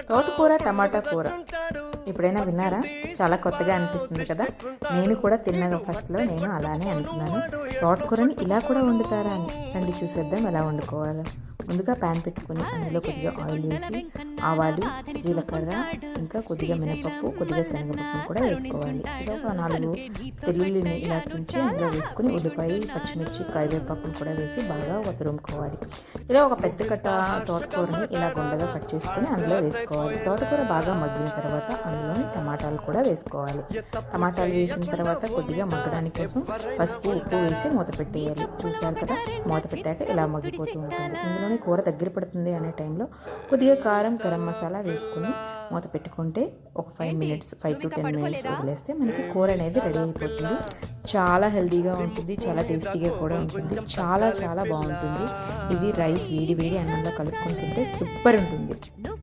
తోటకూర టమాటా కూర ఎప్పుడైనా విన్నారా? చాలా కొత్తగా అనిపిస్తుంది కదా. నేను కూడా తిన్న ఫస్ట్లో నేను అలానే అనుకున్నాను, తోటకూరని ఇలా కూడా వండుతారా అని. రండి చూసేద్దాం ఎలా వండుకోవాలో. ముందుగా ప్యాన్ పెట్టుకుని అందులో కొద్దిగా ఆయిల్ వేసి ఆవాలు, జీలకర్ర, ఇంకా కొద్దిగా మినపప్పు, కొద్దిగా శనగపప్పును కూడా వేసుకోవాలి. ఇలా ఒక 4 వెల్లుల్లిని ఇలా తుంచి అందులో వేసుకుని ఉల్లిపాయ, పచ్చిమిర్చి, కరివేపాకును కూడా వేసి బాగా తురుముకోవాలి. ఇలా ఒక పెద్ద కట్ట తోటకూరని ఇలా గుండగా కట్ చేసుకుని అందులో వేసుకోవాలి. తోటకూర బాగా మగ్గిన తర్వాత అందులోని టమాటాలు కూడా వేసుకోవాలి. టమాటాలు వేసిన తర్వాత కొద్దిగా మగ్గడానికి కోసం పసుపు, ఉప్పు వేసి మూత పెట్టేయాలి. చూసారు కదా, మూత పెట్టాక ఇలా మగ్గిపోతూ ఉంటుంది. ఇందులోని కూర దగ్గర పడుతుంది అనే టైంలో కొద్దిగా కారం, గరం మసాలా వేసుకుని మూత పెట్టుకుంటే ఒక 5 to 10 మినిట్స్ వదిలేస్తే మనకి కూర అనేది రెడీ అయిపోతుంది. చాలా హెల్తీగా ఉంటుంది, చాలా టేస్టీగా కూడా ఉంటుంది, చాలా చాలా బాగుంటుంది. ఇది రైస్ వేడి వేడి అన్నంలో కలుపుకొని తింటే సూపర్ ఉంటుంది.